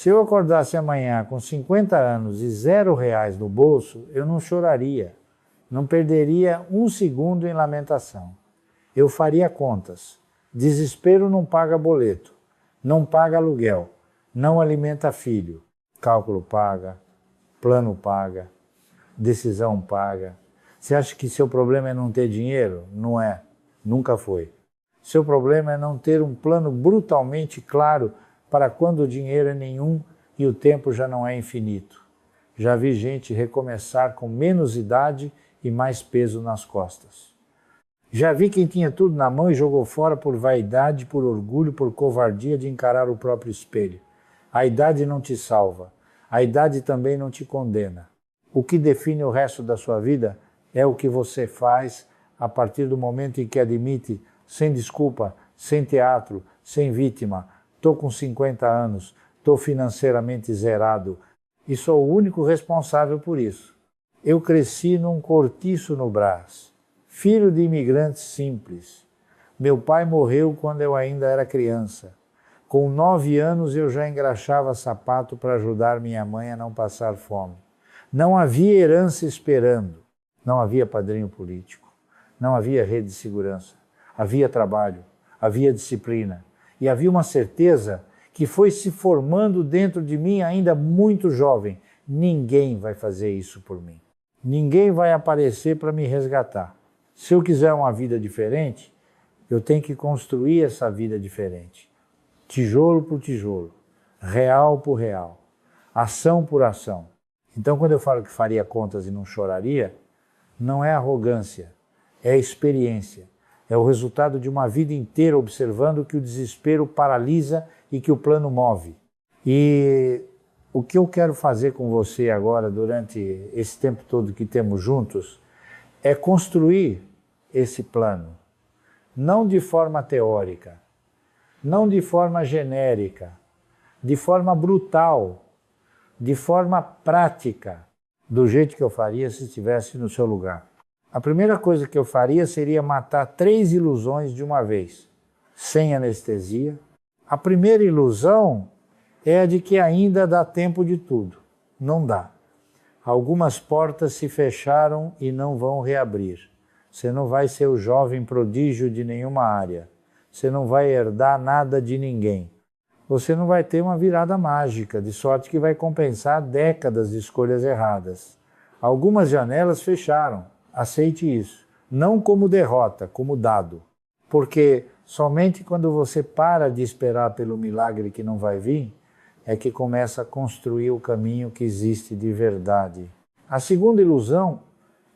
Se eu acordasse amanhã com 50 anos e R$ 0 no bolso, eu não choraria, não perderia um segundo em lamentação. Eu faria contas. Desespero não paga boleto, não paga aluguel, não alimenta filho. Cálculo paga, plano paga, decisão paga. Você acha que seu problema é não ter dinheiro? Não é, nunca foi. Seu problema é não ter um plano brutalmente claro para quando o dinheiro é nenhum e o tempo já não é infinito. Já vi gente recomeçar com menos idade e mais peso nas costas. Já vi quem tinha tudo na mão e jogou fora por vaidade, por orgulho, por covardia de encarar o próprio espelho. A idade não te salva. A idade também não te condena. O que define o resto da sua vida é o que você faz a partir do momento em que admite, sem desculpa, sem teatro, sem vítima, estou com 50 anos, estou financeiramente zerado e sou o único responsável por isso. Eu cresci num cortiço no Brás, filho de imigrantes simples. Meu pai morreu quando eu ainda era criança. Com 9 anos eu já engraxava sapato para ajudar minha mãe a não passar fome. Não havia herança esperando, não havia padrinho político, não havia rede de segurança, havia trabalho, havia disciplina e havia uma certeza que foi se formando dentro de mim ainda muito jovem. Ninguém vai fazer isso por mim. Ninguém vai aparecer para me resgatar. Se eu quiser uma vida diferente, eu tenho que construir essa vida diferente. Tijolo por tijolo, real por real, ação por ação. Então, quando eu falo que faria contas e não choraria, não é arrogância, é experiência. É o resultado de uma vida inteira observando que o desespero paralisa e que o plano move. E o que eu quero fazer com você agora, durante esse tempo todo que temos juntos, é construir esse plano. Não de forma teórica, não de forma genérica, de forma brutal, de forma prática, do jeito que eu faria se estivesse no seu lugar. A primeira coisa que eu faria seria matar 3 ilusões de uma vez, sem anestesia. A primeira ilusão é a de que ainda dá tempo de tudo. Não dá. Algumas portas se fecharam e não vão reabrir. Você não vai ser o jovem prodígio de nenhuma área. Você não vai herdar nada de ninguém. Você não vai ter uma virada mágica, de sorte que vai compensar décadas de escolhas erradas. Algumas janelas fecharam. Aceite isso. Não como derrota, como dado. Porque somente quando você para de esperar pelo milagre que não vai vir, é que começa a construir o caminho que existe de verdade. A segunda ilusão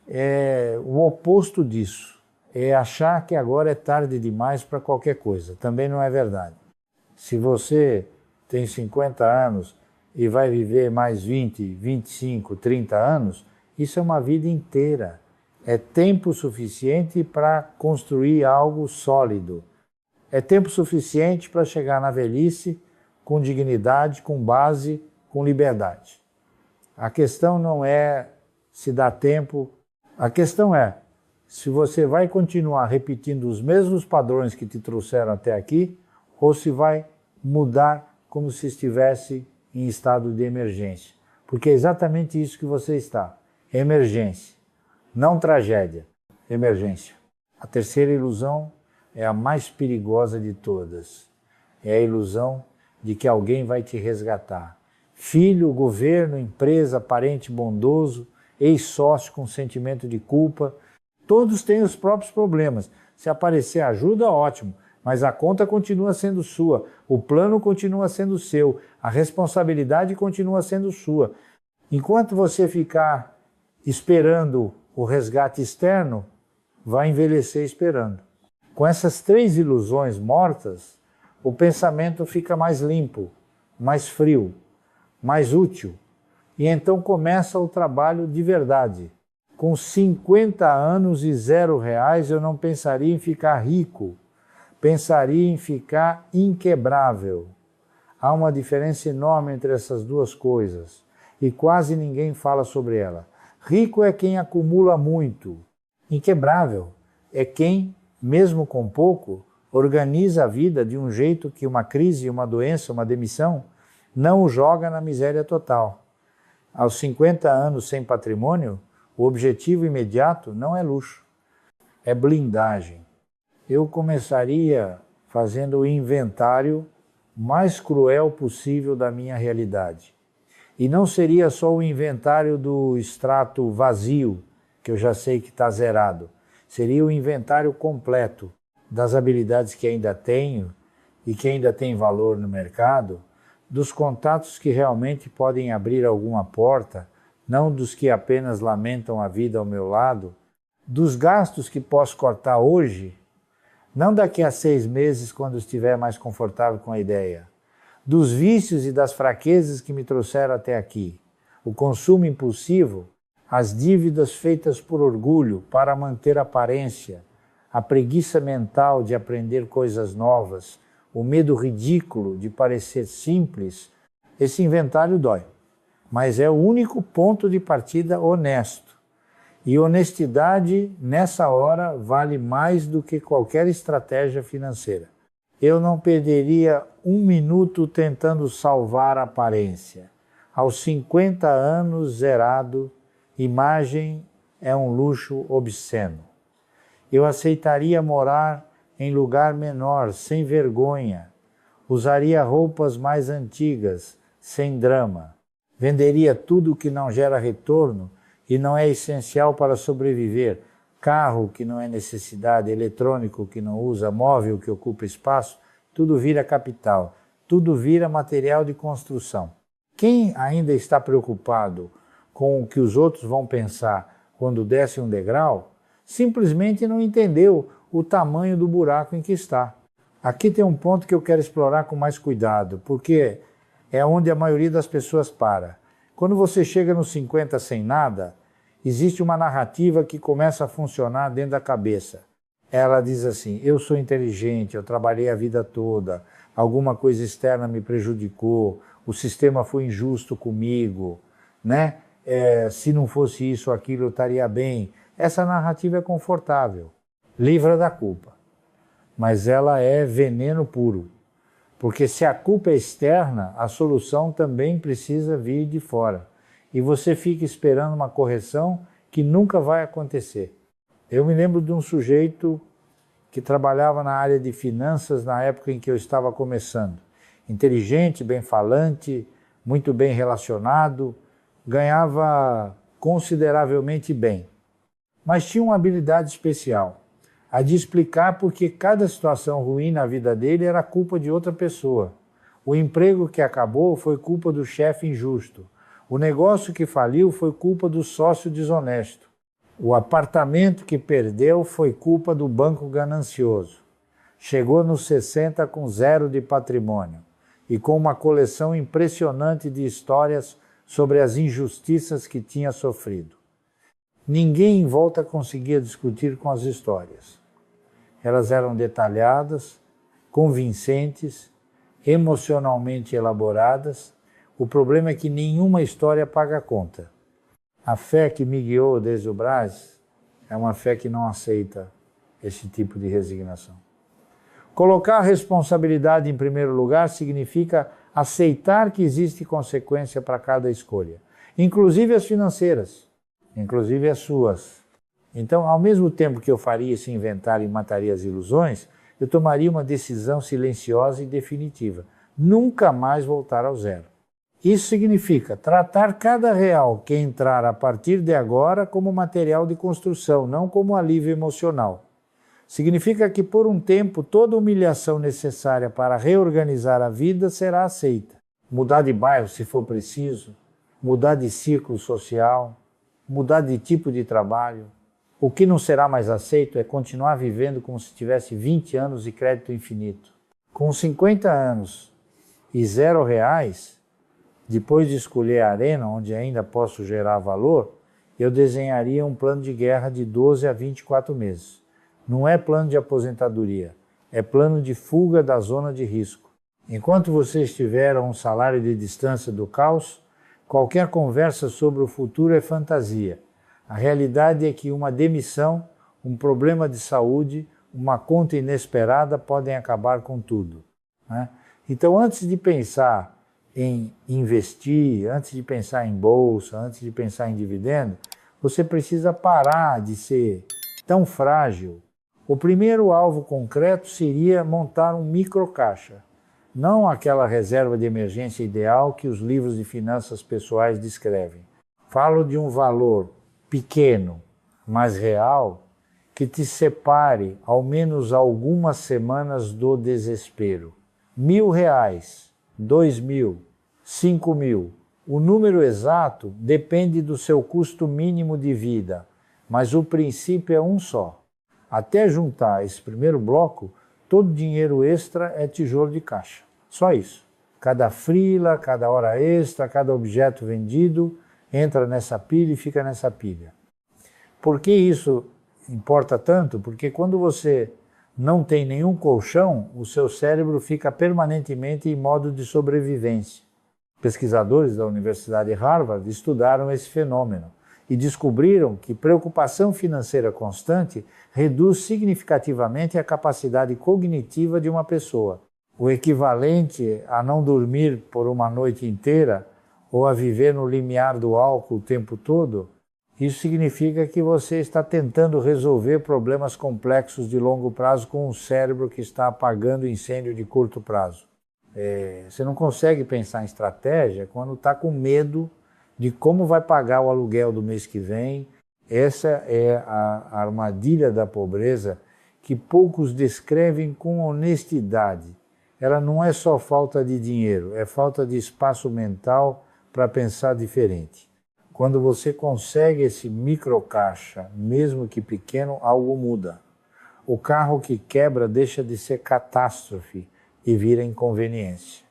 é o oposto disso. É achar que agora é tarde demais para qualquer coisa. Também não é verdade. Se você tem 50 anos e vai viver mais 20, 25, 30 anos, isso é uma vida inteira. É tempo suficiente para construir algo sólido. É tempo suficiente para chegar na velhice com dignidade, com base, com liberdade. A questão não é se dá tempo, a questão é se você vai continuar repetindo os mesmos padrões que te trouxeram até aqui ou se vai mudar como se estivesse em estado de emergência. Porque é exatamente isso que você está, emergência. Não tragédia, emergência. A terceira ilusão é a mais perigosa de todas. É a ilusão de que alguém vai te resgatar. Filho, governo, empresa, parente bondoso, ex-sócio com sentimento de culpa, todos têm os próprios problemas. Se aparecer ajuda, ótimo, mas a conta continua sendo sua, o plano continua sendo seu, a responsabilidade continua sendo sua. Enquanto você ficar esperando o resgate externo, vai envelhecer esperando. Com essas 3 ilusões mortas, o pensamento fica mais limpo, mais frio, mais útil. E então começa o trabalho de verdade. Com 50 anos e R$ 0, eu não pensaria em ficar rico, pensaria em ficar inquebrável. Há uma diferença enorme entre essas duas coisas e quase ninguém fala sobre ela. Rico é quem acumula muito. Inquebrável é quem, mesmo com pouco, organiza a vida de um jeito que uma crise, uma doença, uma demissão não o joga na miséria total. Aos 50 anos sem patrimônio, o objetivo imediato não é luxo, é blindagem. Eu começaria fazendo o inventário mais cruel possível da minha realidade. E não seria só o inventário do extrato vazio, que eu já sei que está zerado. Seria o inventário completo das habilidades que ainda tenho e que ainda tem valor no mercado, dos contatos que realmente podem abrir alguma porta, não dos que apenas lamentam a vida ao meu lado, dos gastos que posso cortar hoje, não daqui a 6 meses quando estiver mais confortável com a ideia, dos vícios e das fraquezas que me trouxeram até aqui, o consumo impulsivo, as dívidas feitas por orgulho para manter aparência, a preguiça mental de aprender coisas novas, o medo ridículo de parecer simples. Esse inventário dói, mas é o único ponto de partida honesto. E honestidade, nessa hora, vale mais do que qualquer estratégia financeira. Eu não perderia 1 minuto tentando salvar a aparência. Aos 50 anos, zerado, imagem é um luxo obsceno. Eu aceitaria morar em lugar menor, sem vergonha. Usaria roupas mais antigas, sem drama. Venderia tudo que não gera retorno e não é essencial para sobreviver. Carro que não é necessidade, eletrônico que não usa, móvel que ocupa espaço, tudo vira capital, tudo vira material de construção. Quem ainda está preocupado com o que os outros vão pensar quando desce um degrau, simplesmente não entendeu o tamanho do buraco em que está. Aqui tem um ponto que eu quero explorar com mais cuidado, porque é onde a maioria das pessoas para. Quando você chega nos 50 sem nada, existe uma narrativa que começa a funcionar dentro da cabeça. Ela diz assim: eu sou inteligente, eu trabalhei a vida toda, alguma coisa externa me prejudicou, o sistema foi injusto comigo, né? Se não fosse isso ou aquilo eu estaria bem. Essa narrativa é confortável, livra da culpa, mas ela é veneno puro, porque se a culpa é externa, a solução também precisa vir de fora, e você fica esperando uma correção que nunca vai acontecer. Eu me lembro de um sujeito que trabalhava na área de finanças na época em que eu estava começando, inteligente, bem falante, muito bem relacionado, ganhava consideravelmente bem, mas tinha uma habilidade especial, a de explicar porque cada situação ruim na vida dele era culpa de outra pessoa. O emprego que acabou foi culpa do chefe injusto. O negócio que faliu foi culpa do sócio desonesto. O apartamento que perdeu foi culpa do banco ganancioso. Chegou nos 60 com 0 de patrimônio e com uma coleção impressionante de histórias sobre as injustiças que tinha sofrido. Ninguém em volta conseguia discutir com as histórias. Elas eram detalhadas, convincentes, emocionalmente elaboradas. O problema é que nenhuma história paga a conta. A fé que me guiou desde o Brás é uma fé que não aceita esse tipo de resignação. Colocar a responsabilidade em primeiro lugar significa aceitar que existe consequência para cada escolha, inclusive as financeiras, inclusive as suas. Então, ao mesmo tempo que eu faria esse inventário e mataria as ilusões, eu tomaria uma decisão silenciosa e definitiva: nunca mais voltar ao zero. Isso significa tratar cada real que entrar a partir de agora como material de construção, não como alívio emocional. Significa que por um tempo toda humilhação necessária para reorganizar a vida será aceita. Mudar de bairro se for preciso, mudar de círculo social, mudar de tipo de trabalho. O que não será mais aceito é continuar vivendo como se tivesse 20 anos e crédito infinito. Com 50 anos e R$0, depois de escolher a arena onde ainda posso gerar valor, eu desenharia um plano de guerra de 12 a 24 meses. Não é plano de aposentadoria, é plano de fuga da zona de risco. Enquanto você estiver a um salário de distância do caos, qualquer conversa sobre o futuro é fantasia. A realidade é que uma demissão, um problema de saúde, uma conta inesperada podem acabar com tudo, né? Então, antes de pensar em investir, antes de pensar em bolsa, antes de pensar em dividendo, você precisa parar de ser tão frágil. O primeiro alvo concreto seria montar um microcaixa, não aquela reserva de emergência ideal que os livros de finanças pessoais descrevem. Falo de um valor pequeno, mas real, que te separe ao menos algumas semanas do desespero. R$1.000, 2.000, 5.000. O número exato depende do seu custo mínimo de vida, mas o princípio é um só. Até juntar esse primeiro bloco, todo dinheiro extra é tijolo de caixa. Só isso. Cada freela, cada hora extra, cada objeto vendido entra nessa pilha e fica nessa pilha. Por que isso importa tanto? Porque quando você não tem nenhum colchão, o seu cérebro fica permanentemente em modo de sobrevivência. Pesquisadores da Universidade de Harvard estudaram esse fenômeno e descobriram que preocupação financeira constante reduz significativamente a capacidade cognitiva de uma pessoa. O equivalente a não dormir por uma noite inteira ou a viver no limiar do álcool o tempo todo, isso significa que você está tentando resolver problemas complexos de longo prazo com um cérebro que está apagando incêndio de curto prazo. Você não consegue pensar em estratégia quando está com medo de como vai pagar o aluguel do mês que vem. Essa é a armadilha da pobreza que poucos descrevem com honestidade. Ela não é só falta de dinheiro, é falta de espaço mental para pensar diferente. Quando você consegue esse microcaixa, mesmo que pequeno, algo muda. O carro que quebra deixa de ser catástrofe e vira inconveniência.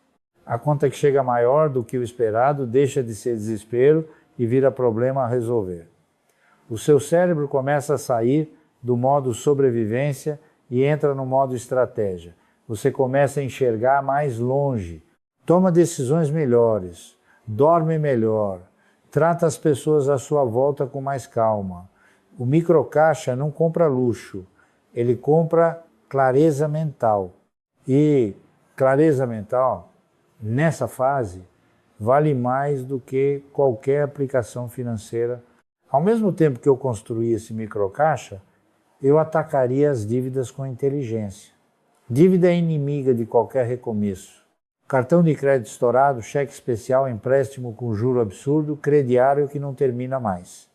A conta que chega maior do que o esperado deixa de ser desespero e vira problema a resolver. O seu cérebro começa a sair do modo sobrevivência e entra no modo estratégia. Você começa a enxergar mais longe, toma decisões melhores, dorme melhor, trata as pessoas à sua volta com mais calma. O microcaixa não compra luxo, ele compra clareza mental. E clareza mental, nessa fase, vale mais do que qualquer aplicação financeira. Ao mesmo tempo que eu construí esse microcaixa, eu atacaria as dívidas com inteligência. Dívida é inimiga de qualquer recomeço. Cartão de crédito estourado, cheque especial, empréstimo com juro absurdo, crediário que não termina mais.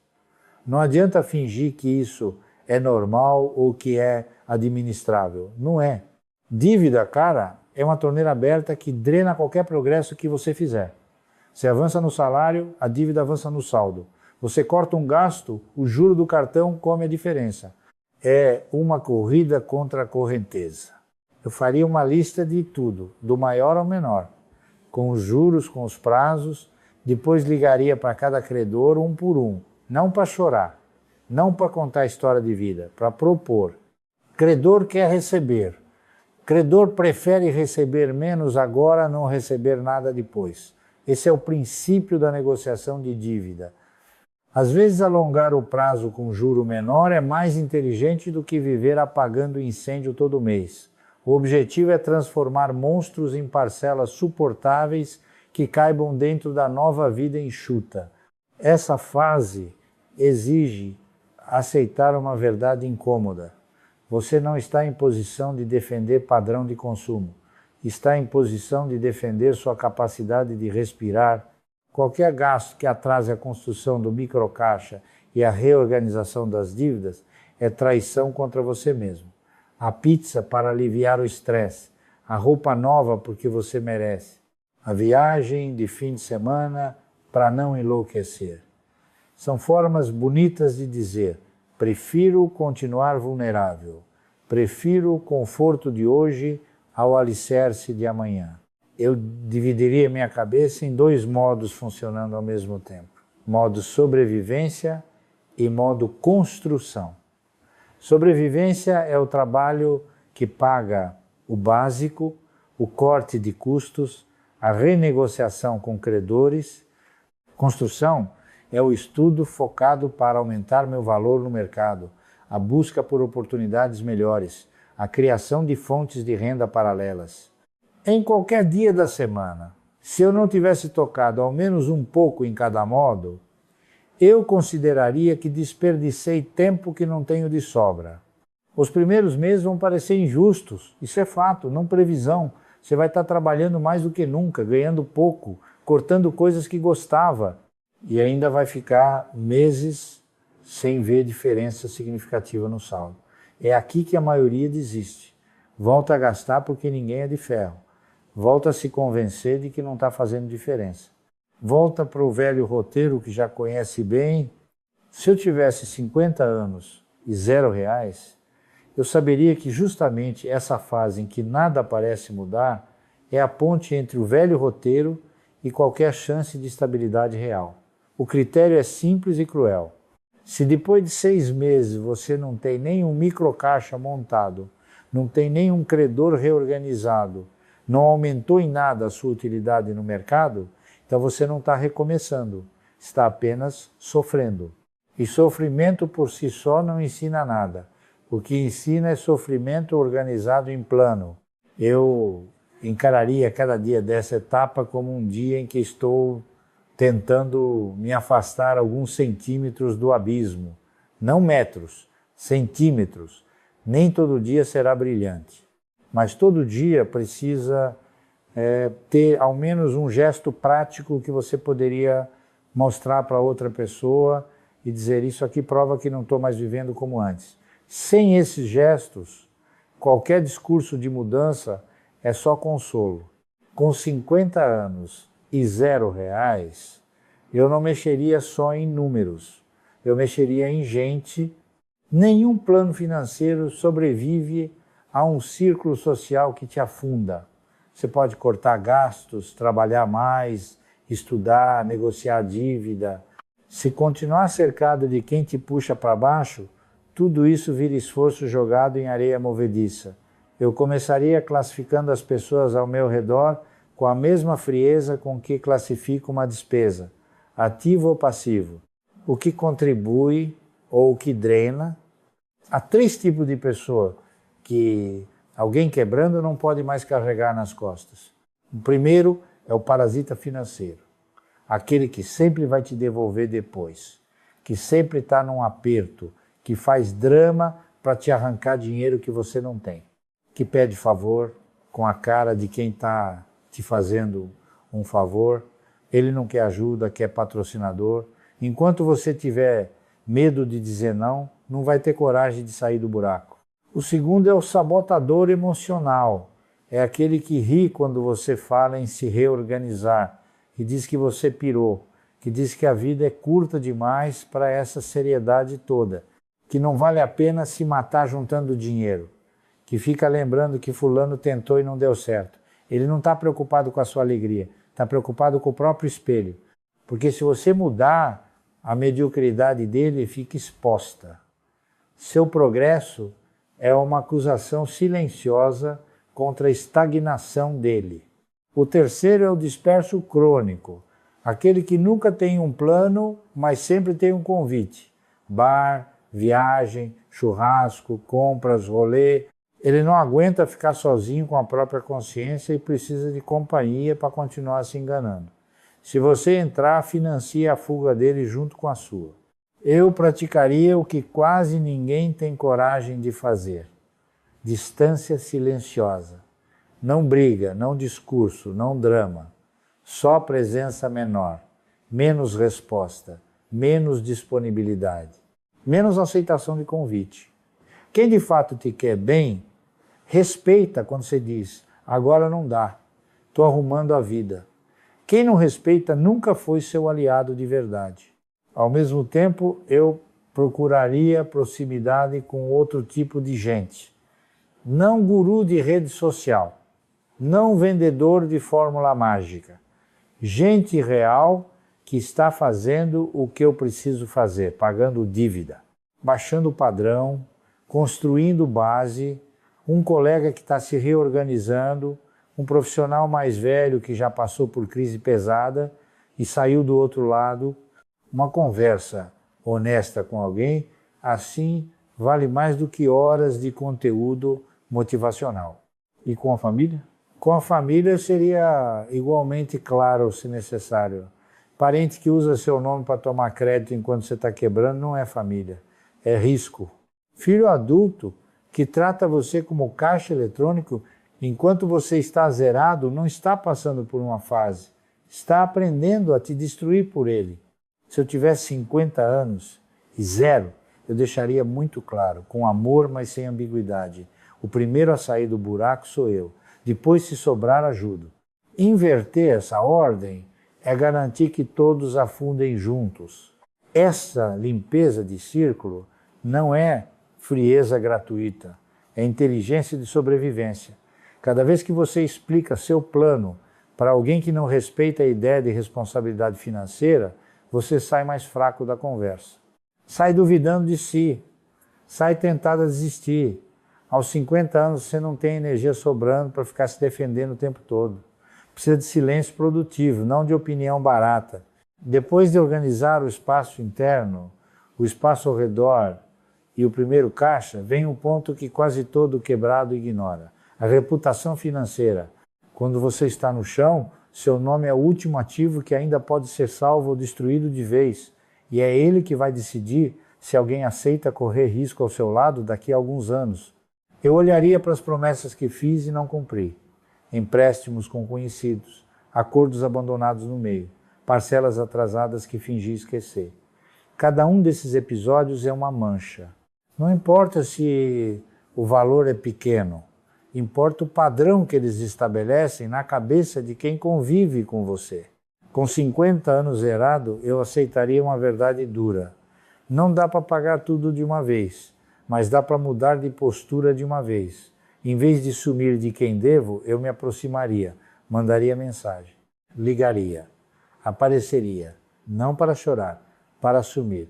Não adianta fingir que isso é normal ou que é administrável. Não é. Dívida, cara, é uma torneira aberta que drena qualquer progresso que você fizer. Você avança no salário, a dívida avança no saldo. Você corta um gasto, o juro do cartão come a diferença. É uma corrida contra a correnteza. Eu faria uma lista de tudo, do maior ao menor, com os juros, com os prazos, depois ligaria para cada credor um por um, não para chorar, não para contar a história de vida, para propor. Credor quer receber. Credor prefere receber menos agora, não receber nada depois. Esse é o princípio da negociação de dívida. Às vezes, alongar o prazo com juro menor é mais inteligente do que viver apagando incêndio todo mês. O objetivo é transformar monstros em parcelas suportáveis que caibam dentro da nova vida enxuta. Essa fase exige aceitar uma verdade incômoda. Você não está em posição de defender padrão de consumo. Está em posição de defender sua capacidade de respirar. Qualquer gasto que atrase a construção do microcaixa e a reorganização das dívidas é traição contra você mesmo. A pizza para aliviar o estresse, a roupa nova porque você merece, a viagem de fim de semana para não enlouquecer. São formas bonitas de dizer: prefiro continuar vulnerável, prefiro o conforto de hoje ao alicerce de amanhã. Eu dividiria minha cabeça em dois modos funcionando ao mesmo tempo: modo sobrevivência e modo construção. Sobrevivência é o trabalho que paga o básico, o corte de custos, a renegociação com credores. Construção é o estudo focado para aumentar meu valor no mercado, a busca por oportunidades melhores, a criação de fontes de renda paralelas. Em qualquer dia da semana, Se eu não tivesse tocado ao menos um pouco em cada modo, eu consideraria que desperdicei tempo que não tenho de sobra. Os primeiros meses vão parecer injustos, isso é fato, não previsão. Você vai estar trabalhando mais do que nunca, ganhando pouco, cortando coisas que gostava e ainda vai ficar meses sem ver diferença significativa no saldo. É aqui que a maioria desiste. Volta a gastar porque ninguém é de ferro. Volta a se convencer de que não está fazendo diferença. Volta para o velho roteiro que já conhece bem. Se eu tivesse 50 anos e R$0, eu saberia que justamente essa fase em que nada parece mudar é a ponte entre o velho roteiro e qualquer chance de estabilidade real. O critério é simples e cruel. Se depois de 6 meses você não tem nenhum microcaixa montado, não tem nenhum credor reorganizado, não aumentou em nada a sua utilidade no mercado, então você não está recomeçando, está apenas sofrendo. E sofrimento por si só não ensina nada. O que ensina é sofrimento organizado em plano. Eu encararia cada dia dessa etapa como um dia em que estou tentando me afastar alguns centímetros do abismo. Não metros, centímetros. Nem todo dia será brilhante. Mas todo dia precisa ter ao menos um gesto prático que você poderia mostrar para outra pessoa e dizer: isso aqui prova que não estou mais vivendo como antes. Sem esses gestos, qualquer discurso de mudança é só consolo. Com 50 anos e R$0, eu não mexeria só em números, eu mexeria em gente. Nenhum plano financeiro sobrevive a um círculo social que te afunda. Você pode cortar gastos, trabalhar mais, estudar, negociar dívida. Se continuar cercado de quem te puxa para baixo, tudo isso vira esforço jogado em areia movediça. Eu começaria classificando as pessoas ao meu redor com a mesma frieza com que classifico uma despesa, ativo ou passivo, o que contribui ou o que drena. Há 3 tipos de pessoa que alguém quebrando não pode mais carregar nas costas. O primeiro é o parasita financeiro, aquele que sempre vai te devolver depois, que sempre está num aperto, que faz drama para te arrancar dinheiro que você não tem, que pede favor com a cara de quem está te fazendo um favor, ele não quer ajuda, quer patrocinador. Enquanto você tiver medo de dizer não, não vai ter coragem de sair do buraco. O segundo é o sabotador emocional, é aquele que ri quando você fala em se reorganizar, que diz que você pirou, que diz que a vida é curta demais para essa seriedade toda, que não vale a pena se matar juntando dinheiro, que fica lembrando que fulano tentou e não deu certo. Ele não está preocupado com a sua alegria, está preocupado com o próprio espelho, porque se você mudar, a mediocridade dele fica exposta. Seu progresso é uma acusação silenciosa contra a estagnação dele. O terceiro é o disperso crônico, aquele que nunca tem um plano, mas sempre tem um convite. Bar, viagem, churrasco, compras, rolê. Ele não aguenta ficar sozinho com a própria consciência e precisa de companhia para continuar se enganando. Se você entrar, financia a fuga dele junto com a sua. Eu praticaria o que quase ninguém tem coragem de fazer. Distância silenciosa. Não briga, não discurso, não drama. Só presença menor, menos resposta, menos disponibilidade, menos aceitação de convite. Quem de fato te quer bem, respeita quando você diz: agora não dá, estou arrumando a vida. Quem não respeita nunca foi seu aliado de verdade. Ao mesmo tempo, eu procuraria proximidade com outro tipo de gente. Não guru de rede social, não vendedor de fórmula mágica. Gente real que está fazendo o que eu preciso fazer, pagando dívida, baixando o padrão, construindo base, um colega que está se reorganizando, um profissional mais velho que já passou por crise pesada e saiu do outro lado. Uma conversa honesta com alguém, assim, vale mais do que horas de conteúdo motivacional. E com a família? Com a família seria igualmente claro, se necessário. Parente que usa seu nome para tomar crédito enquanto você está quebrando não é família, é risco. Filho adulto que trata você como caixa eletrônico enquanto você está zerado não está passando por uma fase, está aprendendo a te destruir por ele. Se eu tivesse 50 anos e zero, eu deixaria muito claro, com amor, mas sem ambiguidade. O primeiro a sair do buraco sou eu. Depois, se sobrar, ajudo. Inverter essa ordem é garantir que todos afundem juntos. Essa limpeza de círculo não é frieza gratuita, é inteligência de sobrevivência. Cada vez que você explica seu plano para alguém que não respeita a ideia de responsabilidade financeira, você sai mais fraco da conversa. Sai duvidando de si, sai tentado a desistir. Aos 50 anos você não tem energia sobrando para ficar se defendendo o tempo todo. Precisa de silêncio produtivo, não de opinião barata. Depois de organizar o espaço interno, o espaço ao redor e o primeiro caixa, vem um ponto que quase todo quebrado ignora. A reputação financeira. Quando você está no chão, seu nome é o último ativo que ainda pode ser salvo ou destruído de vez. E é ele que vai decidir se alguém aceita correr risco ao seu lado daqui a alguns anos. Eu olharia para as promessas que fiz e não cumpri. Empréstimos com conhecidos, acordos abandonados no meio, parcelas atrasadas que fingi esquecer. Cada um desses episódios é uma mancha. Não importa se o valor é pequeno, importa o padrão que eles estabelecem na cabeça de quem convive com você. Com 50 anos zerado, eu aceitaria uma verdade dura. Não dá para pagar tudo de uma vez, mas dá para mudar de postura de uma vez. Em vez de sumir de quem devo, eu me aproximaria, mandaria mensagem, ligaria, apareceria, não para chorar, para assumir.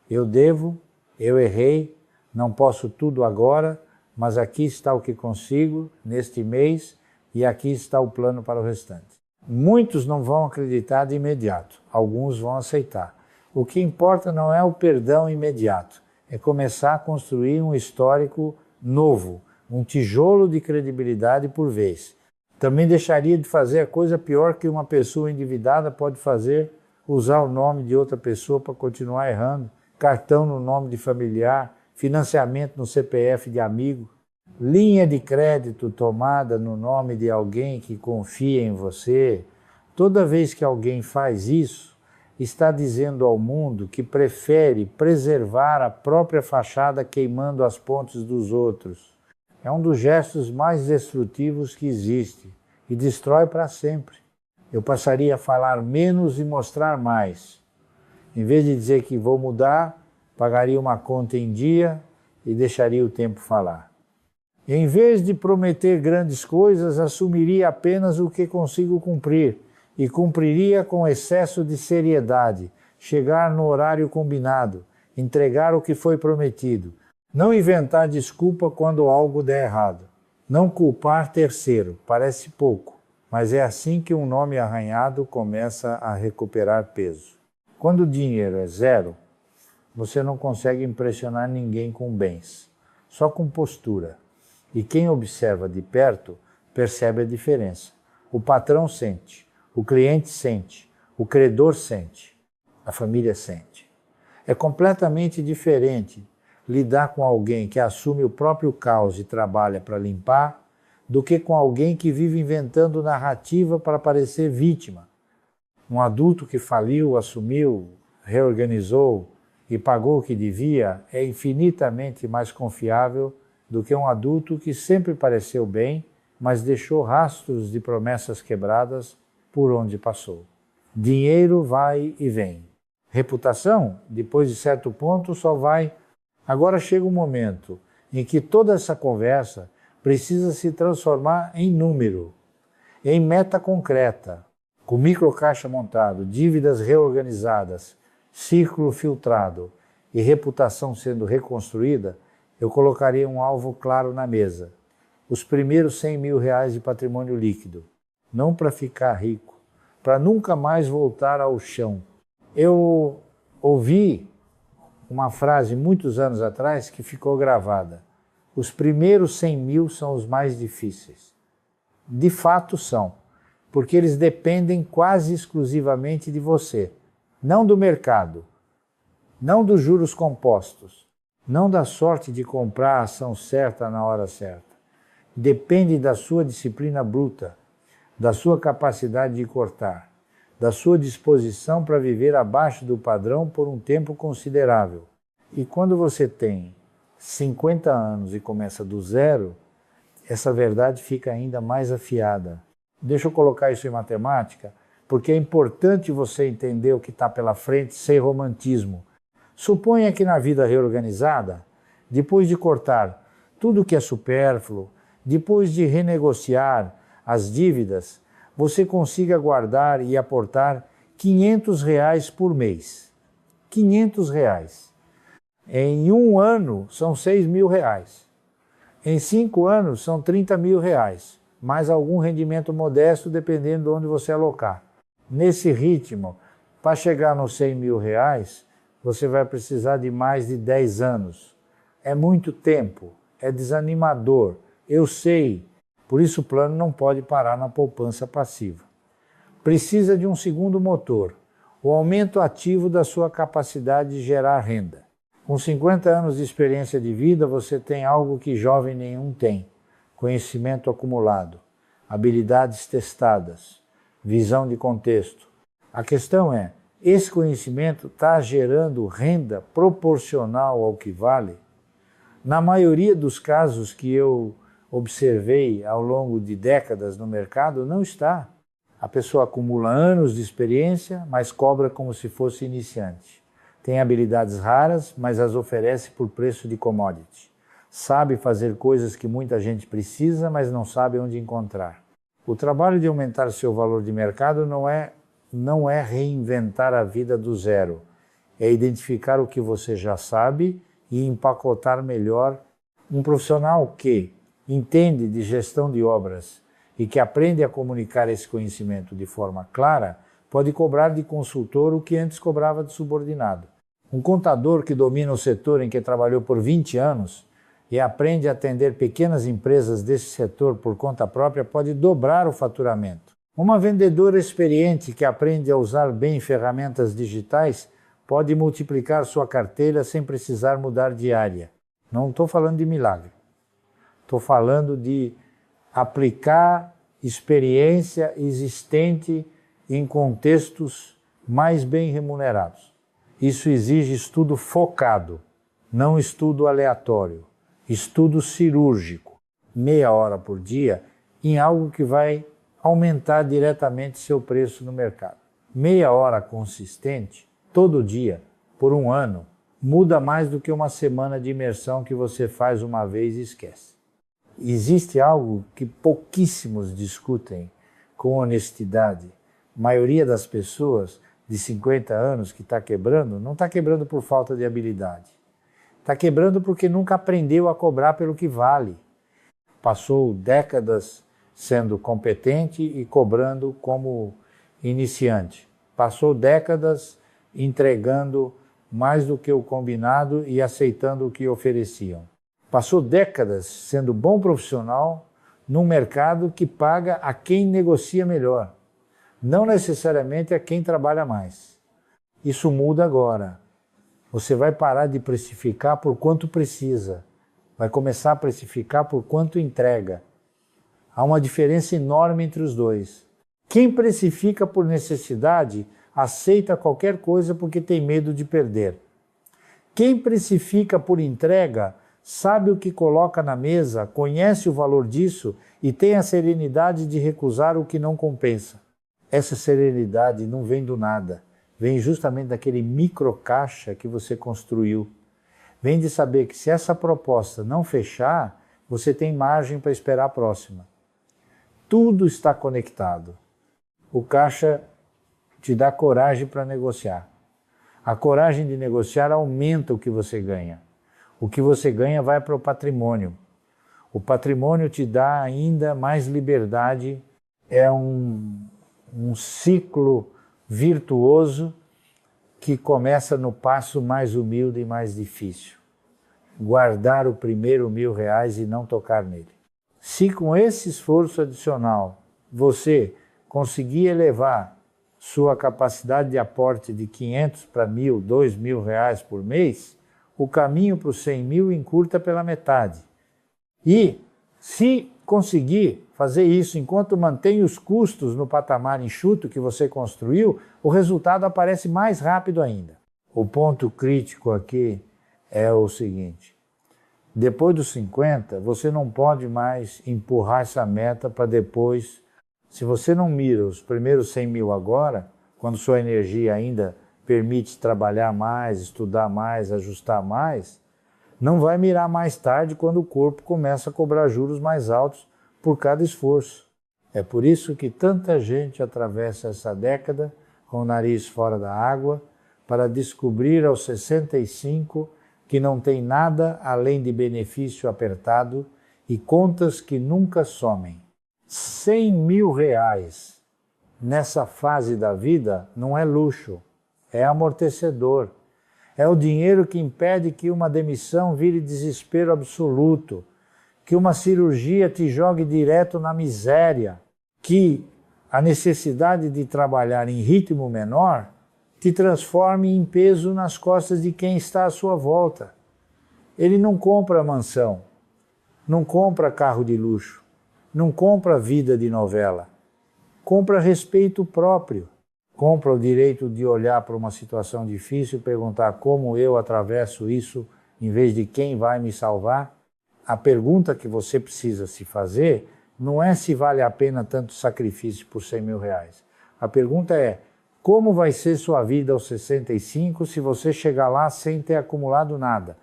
Eu devo, eu errei, não posso tudo agora, mas aqui está o que consigo neste mês e aqui está o plano para o restante. Muitos não vão acreditar de imediato, alguns vão aceitar. O que importa não é o perdão imediato, é começar a construir um histórico novo, um tijolo de credibilidade por vez. Também deixaria de fazer a coisa pior que uma pessoa endividada pode fazer, usar o nome de outra pessoa para continuar errando, cartão no nome de familiar, financiamento no CPF de amigo, linha de crédito tomada no nome de alguém que confia em você. Toda vez que alguém faz isso, está dizendo ao mundo que prefere preservar a própria fachada queimando as pontes dos outros. É um dos gestos mais destrutivos que existe e destrói para sempre. Eu passaria a falar menos e mostrar mais. Em vez de dizer que vou mudar, pagaria uma conta em dia e deixaria o tempo falar. Em vez de prometer grandes coisas, assumiria apenas o que consigo cumprir e cumpriria com excesso de seriedade, chegar no horário combinado, entregar o que foi prometido, não inventar desculpa quando algo der errado, não culpar terceiro, parece pouco, mas é assim que um nome arranhado começa a recuperar peso. Quando o dinheiro é zero, você não consegue impressionar ninguém com bens, só com postura. E quem observa de perto percebe a diferença. O patrão sente, o cliente sente, o credor sente, a família sente. É completamente diferente lidar com alguém que assume o próprio caos e trabalha para limpar, do que com alguém que vive inventando narrativa para parecer vítima. Um adulto que faliu, assumiu, reorganizou e pagou o que devia é infinitamente mais confiável do que um adulto que sempre pareceu bem, mas deixou rastros de promessas quebradas por onde passou. Dinheiro vai e vem. Reputação, depois de certo ponto, só vai. Agora chega um momento em que toda essa conversa precisa se transformar em número, em meta concreta, com microcaixa montado, dívidas reorganizadas, círculo filtrado e reputação sendo reconstruída. Eu colocaria um alvo claro na mesa. Os primeiros 100 mil reais de patrimônio líquido. Não para ficar rico, para nunca mais voltar ao chão. Eu ouvi uma frase muitos anos atrás que ficou gravada. Os primeiros 100 mil são os mais difíceis. De fato são, porque eles dependem quase exclusivamente de você, não do mercado, não dos juros compostos, não da sorte de comprar a ação certa na hora certa. Depende da sua disciplina bruta, da sua capacidade de cortar, da sua disposição para viver abaixo do padrão por um tempo considerável. E quando você tem 50 anos e começa do zero, essa verdade fica ainda mais afiada. Deixa eu colocar isso em matemática, porque é importante você entender o que está pela frente sem romantismo. Suponha que na vida reorganizada, depois de cortar tudo que é supérfluo, depois de renegociar as dívidas, você consiga guardar e aportar R$500 por mês. R$500. Em um ano são R$6.000. Em 5 anos são R$30.000, mais algum rendimento modesto dependendo de onde você alocar. Nesse ritmo, para chegar nos R$100.000, você vai precisar de mais de 10 anos. É muito tempo, é desanimador, eu sei. Por isso o plano não pode parar na poupança passiva. Precisa de um segundo motor, o aumento ativo da sua capacidade de gerar renda. Com 50 anos de experiência de vida, você tem algo que jovem nenhum tem: conhecimento acumulado, habilidades testadas, visão de contexto. A questão é, esse conhecimento está gerando renda proporcional ao que vale? Na maioria dos casos que eu observei ao longo de décadas no mercado, não está. A pessoa acumula anos de experiência, mas cobra como se fosse iniciante. Tem habilidades raras, mas as oferece por preço de commodity. Sabe fazer coisas que muita gente precisa, mas não sabe onde encontrar. O trabalho de aumentar seu valor de mercado não é reinventar a vida do zero. É identificar o que você já sabe e empacotar melhor. Um profissional que entende de gestão de obras e que aprende a comunicar esse conhecimento de forma clara, pode cobrar de consultor o que antes cobrava de subordinado. Um contador que domina o setor em que trabalhou por 20 anos e aprende a atender pequenas empresas desse setor por conta própria pode dobrar o faturamento. Uma vendedora experiente que aprende a usar bem ferramentas digitais pode multiplicar sua carteira sem precisar mudar de área. Não estou falando de milagre. Estou falando de aplicar experiência existente em contextos mais bem remunerados. Isso exige estudo focado, não estudo aleatório, estudo cirúrgico, meia hora por dia, em algo que vai aumentar diretamente seu preço no mercado. Meia hora consistente, todo dia, por um ano, muda mais do que uma semana de imersão que você faz uma vez e esquece. Existe algo que pouquíssimos discutem com honestidade. A maioria das pessoas de 50 anos que está quebrando, não está quebrando por falta de habilidade. Está quebrando porque nunca aprendeu a cobrar pelo que vale. Passou décadas sendo competente e cobrando como iniciante. Passou décadas entregando mais do que o combinado e aceitando o que ofereciam. Passou décadas sendo bom profissional num mercado que paga a quem negocia melhor, não necessariamente a quem trabalha mais. Isso muda agora. Você vai parar de precificar por quanto precisa, vai começar a precificar por quanto entrega. Há uma diferença enorme entre os dois. Quem precifica por necessidade aceita qualquer coisa porque tem medo de perder. Quem precifica por entrega sabe o que coloca na mesa, conhece o valor disso e tem a serenidade de recusar o que não compensa. Essa serenidade não vem do nada, vem justamente daquele microcaixa que você construiu. Vem de saber que se essa proposta não fechar, você tem margem para esperar a próxima. Tudo está conectado. O caixa te dá coragem para negociar. A coragem de negociar aumenta o que você ganha. O que você ganha vai para o patrimônio. O patrimônio te dá ainda mais liberdade. É um ciclo virtuoso que começa no passo mais humilde e mais difícil. Guardar o primeiro R$1.000 e não tocar nele. Se com esse esforço adicional você conseguir elevar sua capacidade de aporte de 500 para 1.000, 2.000 reais por mês, o caminho para os 100 mil encurta pela metade. E se conseguir fazer isso enquanto mantém os custos no patamar enxuto que você construiu, o resultado aparece mais rápido ainda. O ponto crítico aqui é o seguinte: depois dos 50, você não pode mais empurrar essa meta para depois. Se você não mira os primeiros 100 mil agora, quando sua energia ainda permite trabalhar mais, estudar mais, ajustar mais, não vai mirar mais tarde quando o corpo começa a cobrar juros mais altos por cada esforço. É por isso que tanta gente atravessa essa década com o nariz fora da água para descobrir aos 65 que não tem nada além de benefício apertado e contas que nunca somem. 100 mil reais nessa fase da vida não é luxo, é amortecedor. É o dinheiro que impede que uma demissão vire desespero absoluto, que uma cirurgia te jogue direto na miséria, que a necessidade de trabalhar em ritmo menor te transforme em peso nas costas de quem está à sua volta. Ele não compra mansão, não compra carro de luxo, não compra vida de novela, compra respeito próprio, compra o direito de olhar para uma situação difícil e perguntar como eu atravesso isso em vez de quem vai me salvar. A pergunta que você precisa se fazer não é se vale a pena tanto sacrifício por 100 mil reais. A pergunta é: como vai ser sua vida aos 65 se você chegar lá sem ter acumulado nada?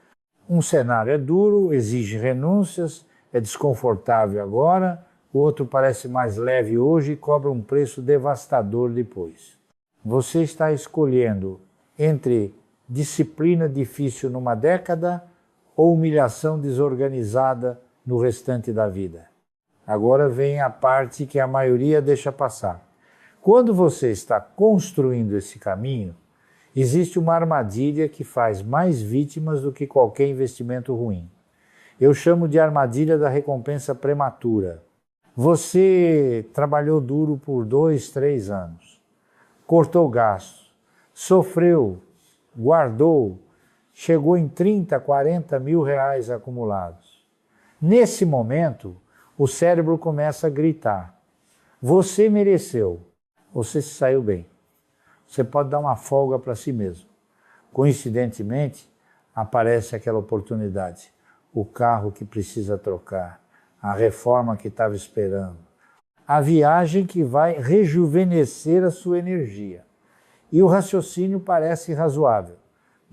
Um cenário é duro, exige renúncias, é desconfortável agora, o outro parece mais leve hoje e cobra um preço devastador depois. Você está escolhendo entre disciplina difícil numa década ou humilhação desorganizada no restante da vida. Agora vem a parte que a maioria deixa passar. Quando você está construindo esse caminho, existe uma armadilha que faz mais vítimas do que qualquer investimento ruim. Eu chamo de armadilha da recompensa prematura. Você trabalhou duro por 2, 3 anos, cortou gastos, sofreu, guardou, chegou em 30, 40 mil reais acumulados. Nesse momento, o cérebro começa a gritar: você mereceu, você se saiu bem. Você pode dar uma folga para si mesmo. Coincidentemente, aparece aquela oportunidade. O carro que precisa trocar, a reforma que estava esperando, a viagem que vai rejuvenescer a sua energia. E o raciocínio parece razoável.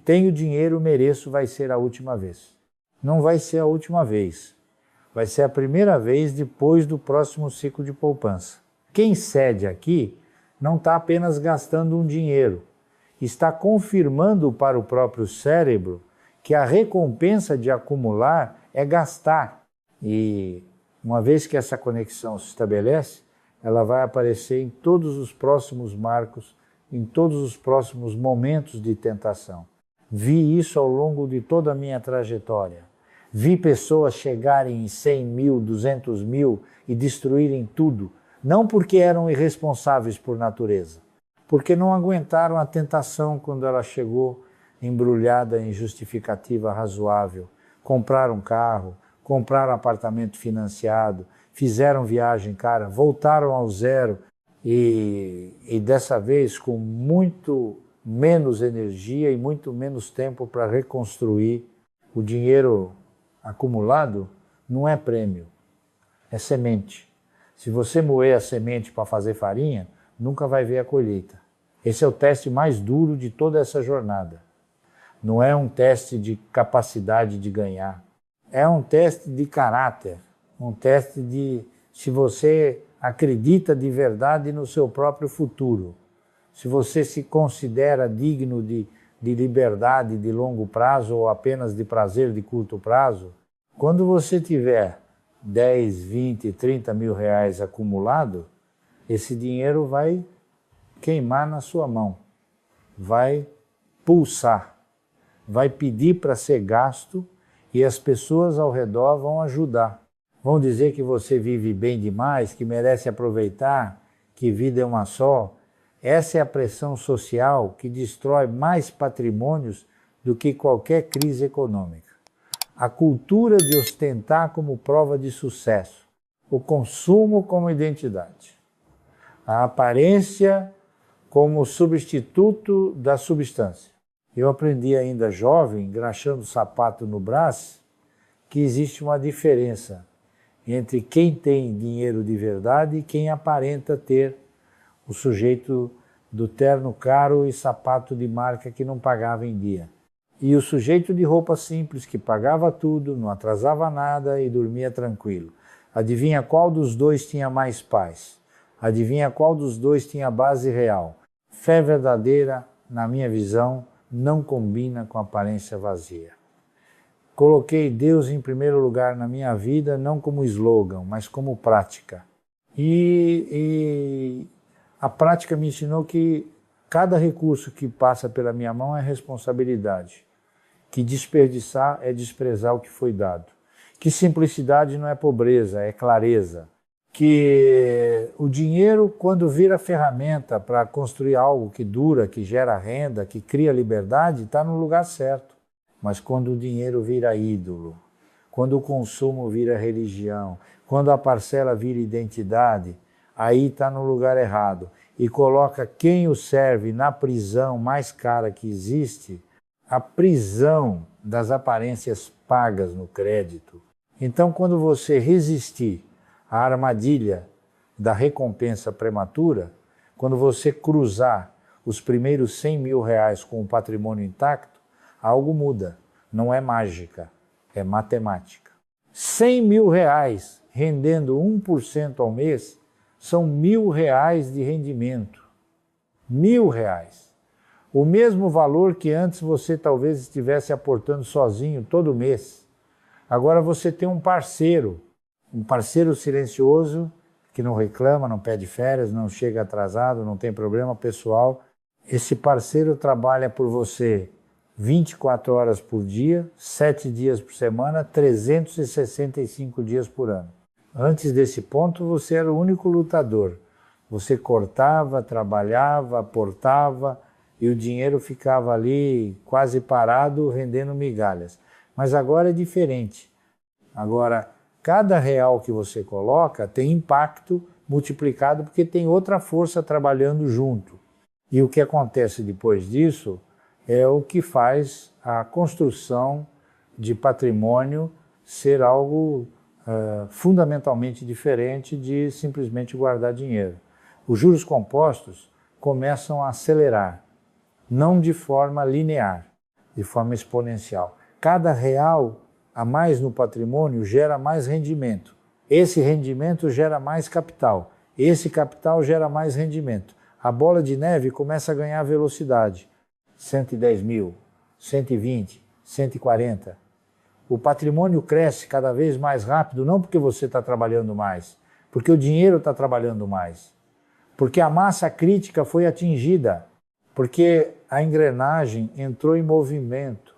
Tenho dinheiro, mereço, vai ser a última vez. Não vai ser a última vez. Vai ser a primeira vez depois do próximo ciclo de poupança. Quem cede aqui não está apenas gastando um dinheiro, está confirmando para o próprio cérebro que a recompensa de acumular é gastar. E uma vez que essa conexão se estabelece, ela vai aparecer em todos os próximos marcos, em todos os próximos momentos de tentação. Vi isso ao longo de toda a minha trajetória. Vi pessoas chegarem em 100 mil, 200 mil e destruírem tudo, não porque eram irresponsáveis por natureza, porque não aguentaram a tentação quando ela chegou embrulhada em justificativa razoável. Compraram carro, compraram apartamento financiado, fizeram viagem cara, voltaram ao zero e dessa vez com muito menos energia e muito menos tempo para reconstruir. O dinheiro acumulado não é prêmio, é semente. Se você moer a semente para fazer farinha, nunca vai ver a colheita. Esse é o teste mais duro de toda essa jornada. Não é um teste de capacidade de ganhar. É um teste de caráter, um teste de se você acredita de verdade no seu próprio futuro, se você se considera digno de liberdade de longo prazo ou apenas de prazer de curto prazo. Quando você tiver 10, 20, 30 mil reais acumulado, esse dinheiro vai queimar na sua mão, vai pulsar, vai pedir para ser gasto e as pessoas ao redor vão ajudar. Vão dizer que você vive bem demais, que merece aproveitar, que vida é uma só. Essa é a pressão social que destrói mais patrimônios do que qualquer crise econômica. A cultura de ostentar como prova de sucesso, o consumo como identidade, a aparência como substituto da substância. Eu aprendi ainda jovem, engraxando sapato no braço, que existe uma diferença entre quem tem dinheiro de verdade e quem aparenta ter, o sujeito do terno caro e sapato de marca que não pagava em dia. E o sujeito de roupa simples que pagava tudo, não atrasava nada e dormia tranquilo. Adivinha qual dos dois tinha mais paz? Adivinha qual dos dois tinha base real? Fé verdadeira, na minha visão, não combina com aparência vazia. Coloquei Deus em primeiro lugar na minha vida, não como slogan, mas como prática. E a prática me ensinou que cada recurso que passa pela minha mão é responsabilidade. Que desperdiçar é desprezar o que foi dado. Que simplicidade não é pobreza, é clareza. Que o dinheiro, quando vira ferramenta para construir algo que dura, que gera renda, que cria liberdade, está no lugar certo. Mas quando o dinheiro vira ídolo, quando o consumo vira religião, quando a parcela vira identidade, aí está no lugar errado. E coloca quem o serve na prisão mais cara que existe, a prisão das aparências pagas no crédito. Então, quando você resistir à armadilha da recompensa prematura, quando você cruzar os primeiros 100 mil reais com o patrimônio intacto, algo muda. Não é mágica, é matemática. 100 mil reais rendendo 1% ao mês são R$1.000 de rendimento. R$1.000. O mesmo valor que antes você talvez estivesse aportando sozinho todo mês. Agora você tem um parceiro silencioso, que não reclama, não pede férias, não chega atrasado, não tem problema pessoal. Esse parceiro trabalha por você 24 horas por dia, 7 dias por semana, 365 dias por ano. Antes desse ponto, você era o único lutador. Você cortava, trabalhava, aportava e o dinheiro ficava ali quase parado, rendendo migalhas. Mas agora é diferente. Agora, cada real que você coloca tem impacto multiplicado porque tem outra força trabalhando junto. E o que acontece depois disso é o que faz a construção de patrimônio ser algo fundamentalmente diferente de simplesmente guardar dinheiro. Os juros compostos começam a acelerar, não de forma linear, de forma exponencial. Cada real a mais no patrimônio gera mais rendimento. Esse rendimento gera mais capital. Esse capital gera mais rendimento. A bola de neve começa a ganhar velocidade. 110 mil, 120, 140. O patrimônio cresce cada vez mais rápido, não porque você está trabalhando mais, porque o dinheiro está trabalhando mais. Porque a massa crítica foi atingida, porque a engrenagem entrou em movimento.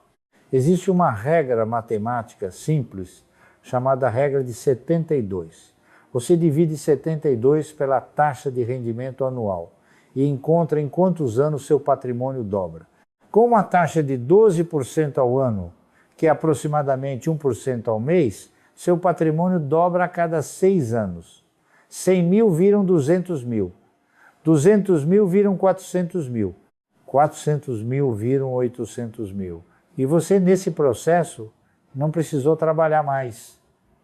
Existe uma regra matemática simples, chamada regra de 72. Você divide 72 pela taxa de rendimento anual e encontra em quantos anos seu patrimônio dobra. Com uma taxa de 12% ao ano, que é aproximadamente 1% ao mês, seu patrimônio dobra a cada 6 anos. 100 mil viram 200 mil. 200 mil viram 400 mil. 400 mil viram 800 mil. E você, nesse processo, não precisou trabalhar mais.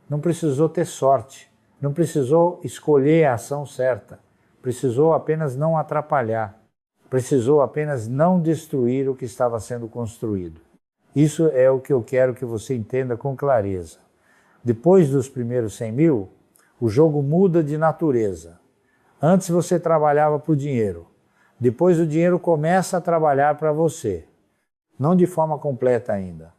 Não precisou ter sorte. Não precisou escolher a ação certa. Precisou apenas não atrapalhar. Precisou apenas não destruir o que estava sendo construído. Isso é o que eu quero que você entenda com clareza. Depois dos primeiros 100 mil, o jogo muda de natureza. Antes você trabalhava para o dinheiro. Depois o dinheiro começa a trabalhar para você. Não de forma completa ainda.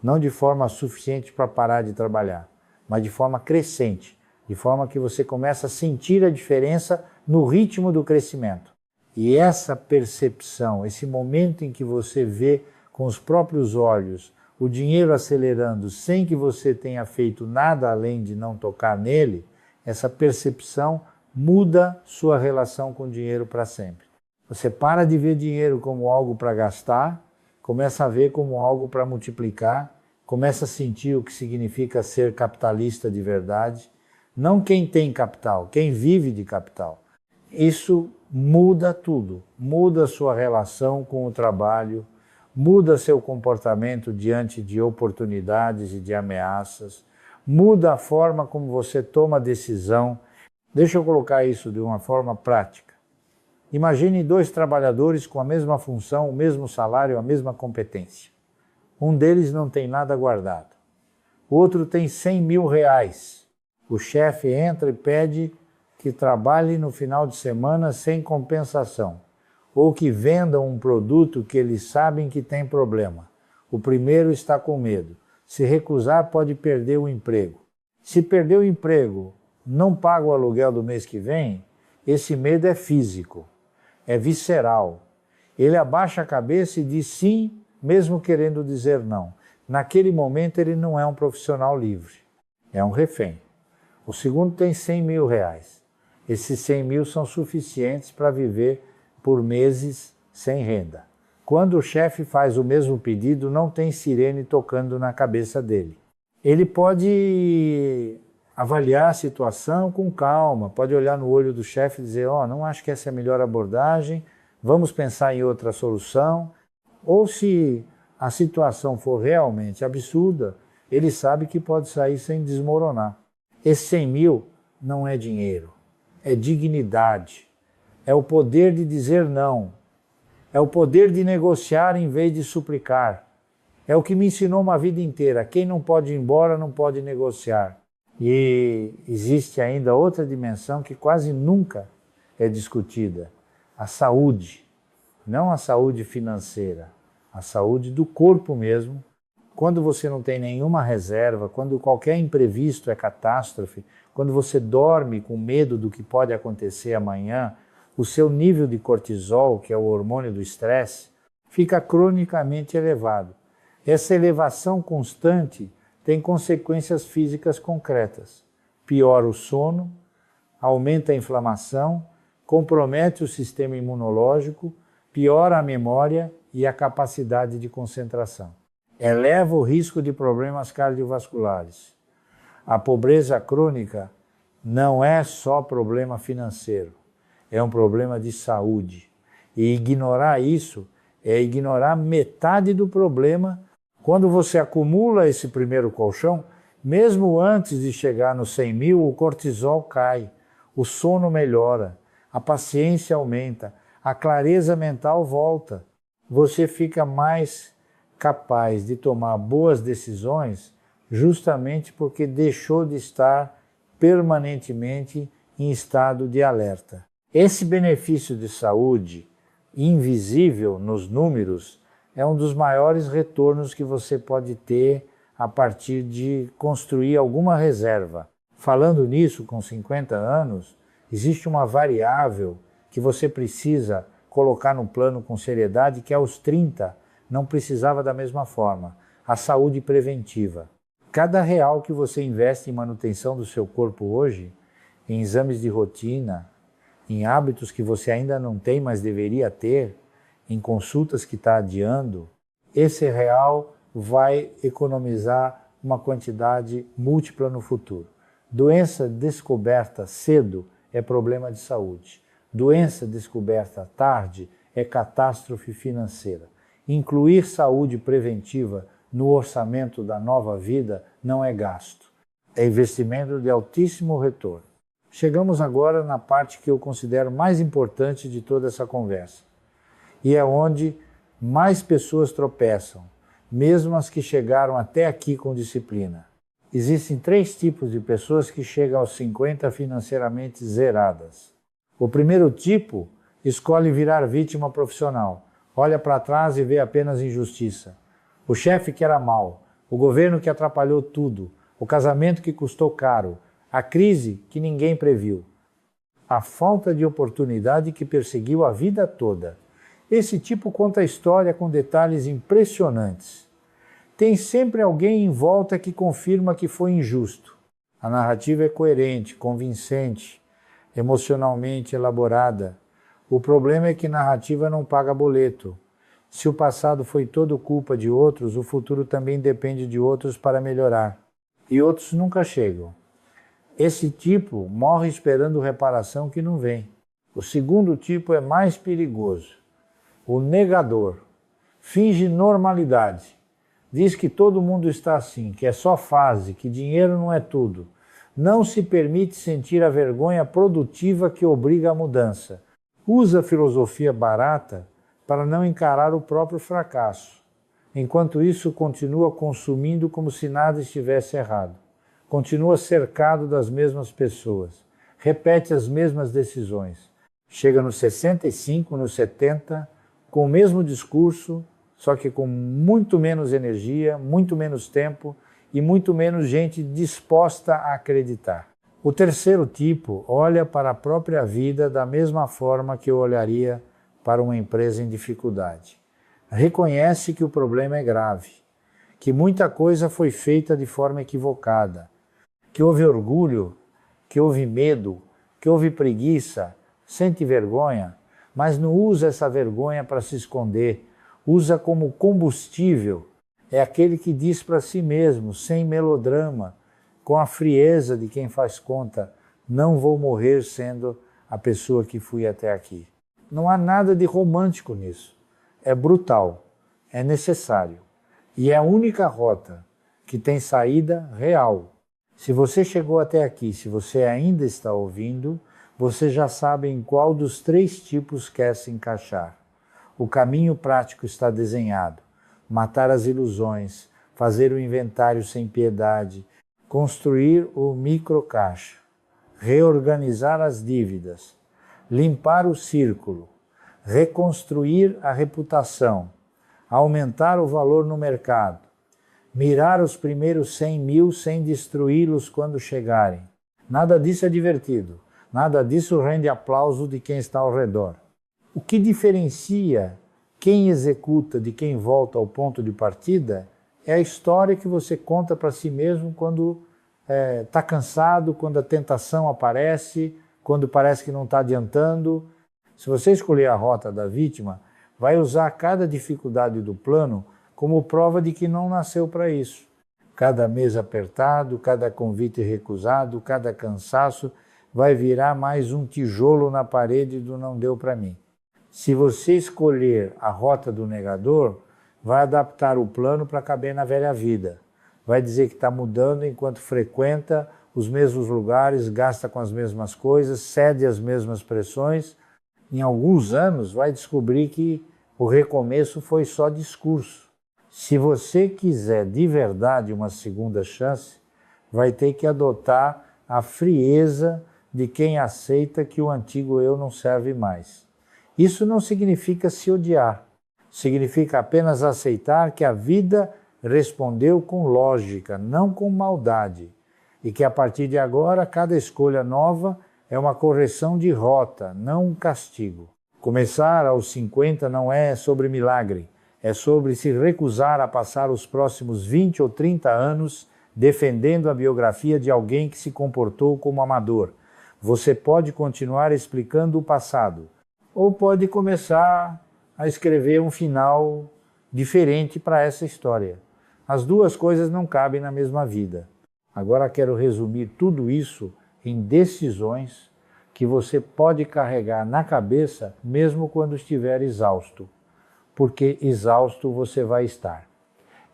Não de forma suficiente para parar de trabalhar, mas de forma crescente. De forma que você começa a sentir a diferença no ritmo do crescimento. E essa percepção, esse momento em que você vê com os próprios olhos o dinheiro acelerando sem que você tenha feito nada além de não tocar nele, essa percepção muda sua relação com o dinheiro para sempre. Você para de ver dinheiro como algo para gastar, começa a ver como algo para multiplicar, começa a sentir o que significa ser capitalista de verdade. Não quem tem capital, quem vive de capital. Isso muda tudo, muda sua relação com o trabalho, muda seu comportamento diante de oportunidades e de ameaças, muda a forma como você toma decisão. Deixa eu colocar isso de uma forma prática. Imagine 2 trabalhadores com a mesma função, o mesmo salário, a mesma competência. Um deles não tem nada guardado. O outro tem 100 mil reais. O chefe entra e pede que trabalhe no final de semana sem compensação, ou que vendam um produto que eles sabem que tem problema. O primeiro está com medo. Se recusar, pode perder o emprego. Se perder o emprego, não paga o aluguel do mês que vem, esse medo é físico, é visceral. Ele abaixa a cabeça e diz sim, mesmo querendo dizer não. Naquele momento ele não é um profissional livre, é um refém. O segundo tem 100 mil reais. Esses 100 mil são suficientes para viver por meses sem renda. Quando o chefe faz o mesmo pedido, não tem sirene tocando na cabeça dele. Ele pode avaliar a situação com calma, pode olhar no olho do chefe e dizer, não acho que essa é a melhor abordagem, vamos pensar em outra solução. Ou se a situação for realmente absurda, ele sabe que pode sair sem desmoronar. Esse 100 mil não é dinheiro, é dignidade, é o poder de dizer não, é o poder de negociar em vez de suplicar. É o que me ensinou uma vida inteira, quem não pode ir embora não pode negociar. E existe ainda outra dimensão que quase nunca é discutida, a saúde, não a saúde financeira, a saúde do corpo mesmo. Quando você não tem nenhuma reserva, quando qualquer imprevisto é catástrofe, quando você dorme com medo do que pode acontecer amanhã, o seu nível de cortisol, que é o hormônio do estresse, fica cronicamente elevado. Essa elevação constante tem consequências físicas concretas. Piora o sono, aumenta a inflamação, compromete o sistema imunológico, piora a memória e a capacidade de concentração. Eleva o risco de problemas cardiovasculares. A pobreza crônica não é só problema financeiro, é um problema de saúde. E ignorar isso é ignorar metade do problema. Quando você acumula esse primeiro colchão, mesmo antes de chegar nos 100 mil, o cortisol cai, o sono melhora, a paciência aumenta, a clareza mental volta. Você fica mais capaz de tomar boas decisões justamente porque deixou de estar permanentemente em estado de alerta. Esse benefício de saúde, invisível nos números, é um dos maiores retornos que você pode ter a partir de construir alguma reserva. Falando nisso, com 50 anos, existe uma variável que você precisa colocar no plano com seriedade, que aos 30 não precisava da mesma forma, a saúde preventiva. Cada real que você investe em manutenção do seu corpo hoje, em exames de rotina, em hábitos que você ainda não tem, mas deveria ter, em consultas que está adiando, esse real vai economizar uma quantidade múltipla no futuro. Doença descoberta cedo é problema de saúde. Doença descoberta tarde é catástrofe financeira. Incluir saúde preventiva no orçamento da nova vida não é gasto. É investimento de altíssimo retorno. Chegamos agora na parte que eu considero mais importante de toda essa conversa. E é onde mais pessoas tropeçam, mesmo as que chegaram até aqui com disciplina. Existem 3 tipos de pessoas que chegam aos 50 financeiramente zeradas. O primeiro tipo escolhe virar vítima profissional. Olha para trás e vê apenas injustiça. O chefe que era mau, o governo que atrapalhou tudo, o casamento que custou caro, a crise que ninguém previu, a falta de oportunidade que perseguiu a vida toda. Esse tipo conta a história com detalhes impressionantes. Tem sempre alguém em volta que confirma que foi injusto. A narrativa é coerente, convincente, emocionalmente elaborada. O problema é que narrativa não paga boleto. Se o passado foi todo culpa de outros, o futuro também depende de outros para melhorar. E outros nunca chegam. Esse tipo morre esperando reparação que não vem. O segundo tipo é mais perigoso. O negador. Finge normalidade. Diz que todo mundo está assim, que é só fase, que dinheiro não é tudo. Não se permite sentir a vergonha produtiva que obriga à mudança. Usa a filosofia barata para não encarar o próprio fracasso. Enquanto isso, continua consumindo como se nada estivesse errado. Continua cercado das mesmas pessoas. Repete as mesmas decisões. Chega nos 65, nos 70, com o mesmo discurso, só que com muito menos energia, muito menos tempo e muito menos gente disposta a acreditar. O terceiro tipo olha para a própria vida da mesma forma que eu olharia para uma empresa em dificuldade. Reconhece que o problema é grave, que muita coisa foi feita de forma equivocada, que houve orgulho, que houve medo, que houve preguiça, sente vergonha, mas não usa essa vergonha para se esconder, usa como combustível. É aquele que diz para si mesmo, sem melodrama, com a frieza de quem faz conta, não vou morrer sendo a pessoa que fui até aqui. Não há nada de romântico nisso. É brutal, é necessário. E é a única rota que tem saída real. Se você chegou até aqui, se você ainda está ouvindo, você já sabe em qual dos três tipos quer se encaixar. O caminho prático está desenhado. Matar as ilusões, fazer o inventário sem piedade, construir o microcaixa, reorganizar as dívidas, limpar o círculo, reconstruir a reputação, aumentar o valor no mercado, mirar os primeiros 100 mil sem destruí-los quando chegarem. Nada disso é divertido, nada disso rende aplauso de quem está ao redor. O que diferencia quem executa de quem volta ao ponto de partida é a história que você conta para si mesmo quando está cansado, quando a tentação aparece, quando parece que não está adiantando. Se você escolher a rota da vítima, vai usar cada dificuldade do plano como prova de que não nasceu para isso. Cada mês apertado, cada convite recusado, cada cansaço vai virar mais um tijolo na parede do não deu para mim. Se você escolher a rota do negador, vai adaptar o plano para caber na velha vida. Vai dizer que está mudando enquanto frequenta os mesmos lugares, gasta com as mesmas coisas, cede às mesmas pressões. Em alguns anos vai descobrir que o recomeço foi só discurso. Se você quiser de verdade uma segunda chance, vai ter que adotar a frieza de quem aceita que o antigo eu não serve mais. Isso não significa se odiar, significa apenas aceitar que a vida respondeu com lógica, não com maldade, e que a partir de agora cada escolha nova é uma correção de rota, não um castigo. Começar aos 50 não é sobre milagre, é sobre se recusar a passar os próximos 20 ou 30 anos defendendo a biografia de alguém que se comportou como amador. Você pode continuar explicando o passado, ou pode começar a escrever um final diferente para essa história. As duas coisas não cabem na mesma vida. Agora quero resumir tudo isso em decisões que você pode carregar na cabeça mesmo quando estiver exausto, porque exausto você vai estar.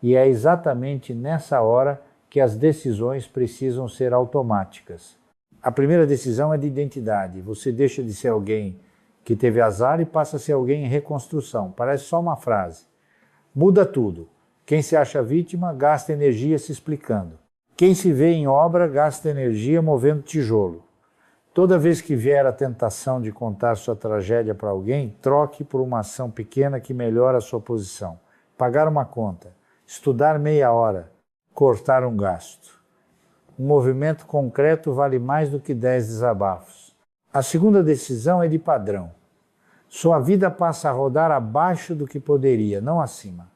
E é exatamente nessa hora que as decisões precisam ser automáticas. A primeira decisão é de identidade. Você deixa de ser alguém que teve azar e passa a ser alguém em reconstrução. Parece só uma frase. Muda tudo. Quem se acha vítima gasta energia se explicando. Quem se vê em obra gasta energia movendo tijolo. Toda vez que vier a tentação de contar sua tragédia para alguém, troque por uma ação pequena que melhora a sua posição. Pagar uma conta, estudar meia hora, cortar um gasto. Um movimento concreto vale mais do que 10 desabafos. A segunda decisão é de padrão. Sua vida passa a rodar abaixo do que poderia, não acima.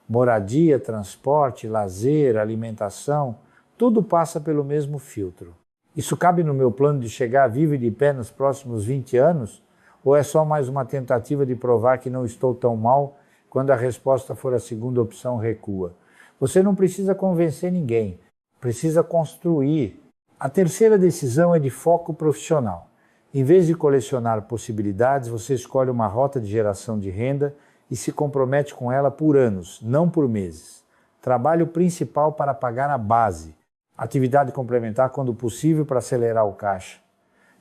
Moradia, transporte, lazer, alimentação, tudo passa pelo mesmo filtro. Isso cabe no meu plano de chegar vivo e de pé nos próximos 20 anos? Ou é só mais uma tentativa de provar que não estou tão mal quando a resposta for a segunda opção, recua? Você não precisa convencer ninguém, precisa construir. A terceira decisão é de foco profissional. Em vez de colecionar possibilidades, você escolhe uma rota de geração de renda e se compromete com ela por anos, não por meses. Trabalho principal para pagar a base. Atividade complementar quando possível para acelerar o caixa.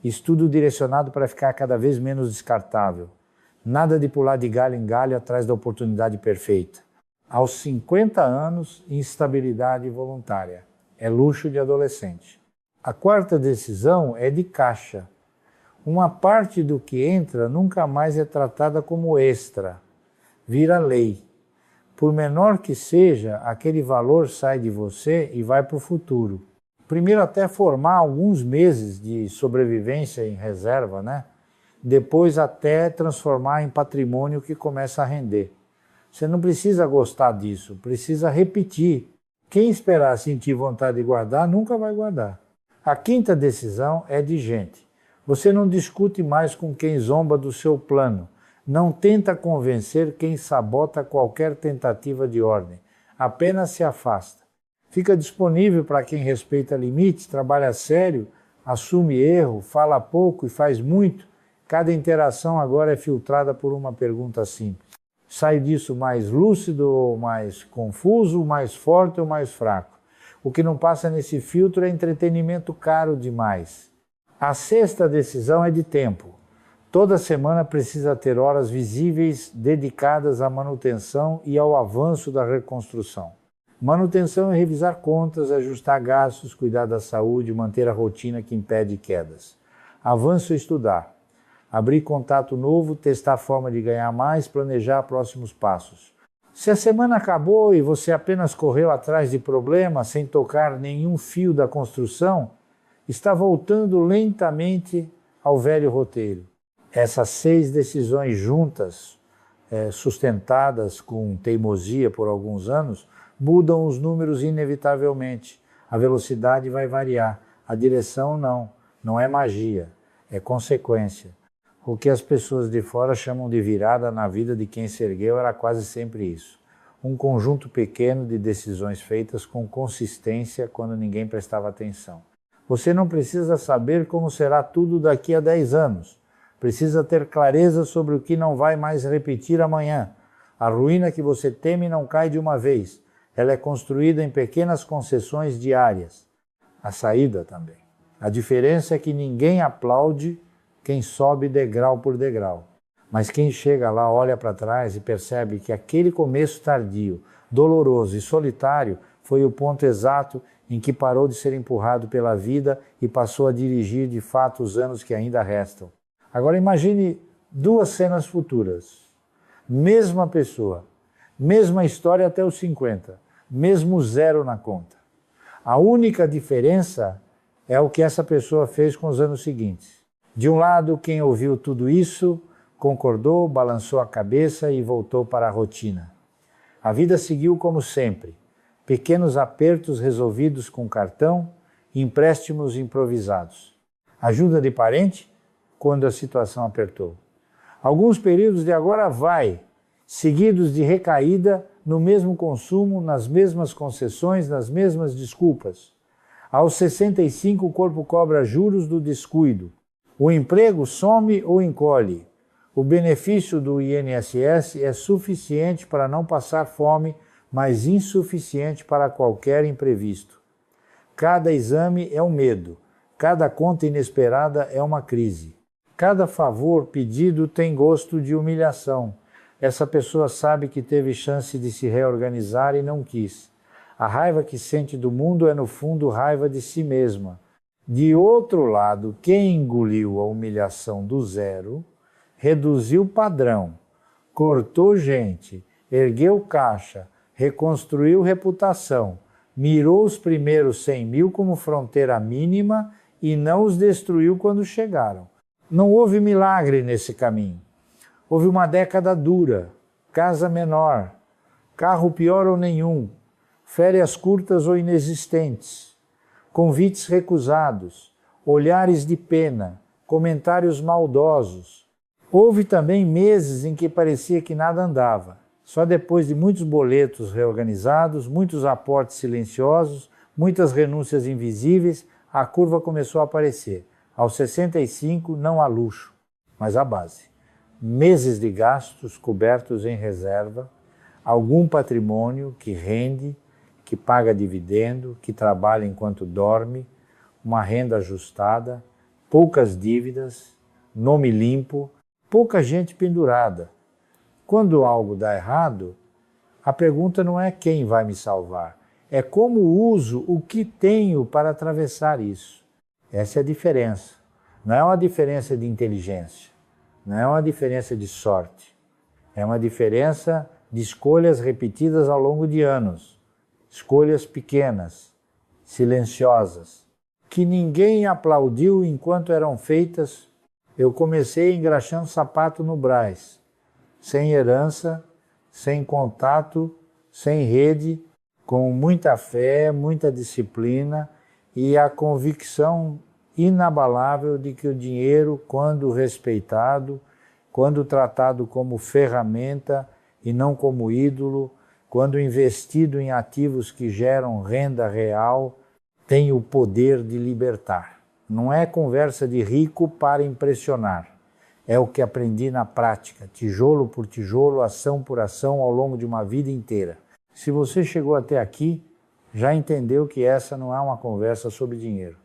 Estudo direcionado para ficar cada vez menos descartável. Nada de pular de galho em galho atrás da oportunidade perfeita. Aos 50 anos, instabilidade voluntária. É luxo de adolescente. A quarta decisão é de caixa. Uma parte do que entra nunca mais é tratada como extra. Vira lei. Por menor que seja, aquele valor sai de você e vai para o futuro. Primeiro até formar alguns meses de sobrevivência em reserva, né? Depois até transformar em patrimônio que começa a render. Você não precisa gostar disso, precisa repetir. Quem esperar sentir vontade de guardar, nunca vai guardar. A quinta decisão é de gente. Você não discute mais com quem zomba do seu plano. Não tenta convencer quem sabota qualquer tentativa de ordem. Apenas se afasta. Fica disponível para quem respeita limites, trabalha sério, assume erro, fala pouco e faz muito. Cada interação agora é filtrada por uma pergunta simples. Sai disso mais lúcido ou mais confuso, mais forte ou mais fraco. O que não passa nesse filtro é entretenimento caro demais. A sexta decisão é de tempo. Toda semana precisa ter horas visíveis dedicadas à manutenção e ao avanço da reconstrução. Manutenção é revisar contas, ajustar gastos, cuidar da saúde, manter a rotina que impede quedas. Avanço é estudar. Abrir contato novo, testar a forma de ganhar mais, planejar próximos passos. Se a semana acabou e você apenas correu atrás de problemas sem tocar nenhum fio da construção, está voltando lentamente ao velho roteiro. Essas 6 decisões juntas, sustentadas com teimosia por alguns anos, mudam os números inevitavelmente. A velocidade vai variar, a direção não é magia, é consequência. O que as pessoas de fora chamam de virada na vida de quem se ergueu era quase sempre isso. Um conjunto pequeno de decisões feitas com consistência quando ninguém prestava atenção. Você não precisa saber como será tudo daqui a 10 anos. Precisa ter clareza sobre o que não vai mais repetir amanhã. A ruína que você teme não cai de uma vez. Ela é construída em pequenas concessões diárias. A saída também. A diferença é que ninguém aplaude quem sobe degrau por degrau. Mas quem chega lá olha para trás e percebe que aquele começo tardio, doloroso e solitário foi o ponto exato em que parou de ser empurrado pela vida e passou a dirigir de fato os anos que ainda restam. Agora imagine 2 cenas futuras. Mesma pessoa, mesma história até os 50, mesmo 0 na conta. A única diferença é o que essa pessoa fez com os anos seguintes. De um lado, quem ouviu tudo isso, concordou, balançou a cabeça e voltou para a rotina. A vida seguiu como sempre. Pequenos apertos resolvidos com cartão, empréstimos improvisados. Ajuda de parente quando a situação apertou. Alguns períodos de agora vai, seguidos de recaída no mesmo consumo, nas mesmas concessões, nas mesmas desculpas. Aos 65 o corpo cobra juros do descuido. O emprego some ou encolhe. O benefício do INSS é suficiente para não passar fome, mas insuficiente para qualquer imprevisto. Cada exame é um medo, cada conta inesperada é uma crise. Cada favor pedido tem gosto de humilhação. Essa pessoa sabe que teve chance de se reorganizar e não quis. A raiva que sente do mundo é, no fundo, raiva de si mesma. De outro lado, quem engoliu a humilhação do zero, reduziu o padrão, cortou gente, ergueu caixa, reconstruiu reputação, mirou os primeiros 100 mil como fronteira mínima e não os destruiu quando chegaram. Não houve milagre nesse caminho. Houve uma década dura, casa menor, carro pior ou nenhum, férias curtas ou inexistentes, convites recusados, olhares de pena, comentários maldosos. Houve também meses em que parecia que nada andava. Só depois de muitos boletos reorganizados, muitos aportes silenciosos, muitas renúncias invisíveis, a curva começou a aparecer. Aos 65, não há luxo, mas a base. Meses de gastos cobertos em reserva, algum patrimônio que rende, que paga dividendo, que trabalha enquanto dorme, uma renda ajustada, poucas dívidas, nome limpo, pouca gente pendurada. Quando algo dá errado, a pergunta não é quem vai me salvar, é como uso o que tenho para atravessar isso. Essa é a diferença. Não é uma diferença de inteligência, não é uma diferença de sorte, é uma diferença de escolhas repetidas ao longo de anos, escolhas pequenas, silenciosas, que ninguém aplaudiu enquanto eram feitas. Eu comecei engraxando sapato no Brás, sem herança, sem contato, sem rede, com muita fé, muita disciplina e a convicção inabalável de que o dinheiro, quando respeitado, quando tratado como ferramenta e não como ídolo, quando investido em ativos que geram renda real, tem o poder de libertar. Não é conversa de rico para impressionar. É o que aprendi na prática, tijolo por tijolo, ação por ação, ao longo de uma vida inteira. Se você chegou até aqui, já entendeu que essa não é uma conversa sobre dinheiro.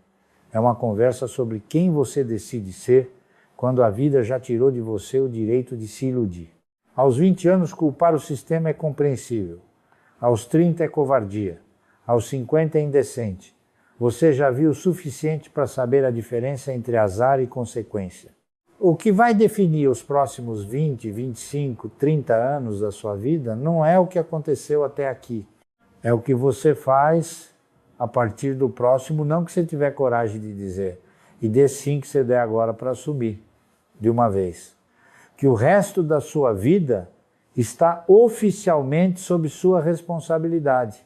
É uma conversa sobre quem você decide ser quando a vida já tirou de você o direito de se iludir. Aos 20 anos, culpar o sistema é compreensível. Aos 30 é covardia. Aos 50 é indecente. Você já viu o suficiente para saber a diferença entre azar e consequência. O que vai definir os próximos 20, 25, 30 anos da sua vida não é o que aconteceu até aqui. É o que você faz a partir do próximo, não que você tiver coragem de dizer, e desse sim que você der agora para assumir, de uma vez. Que o resto da sua vida está oficialmente sob sua responsabilidade.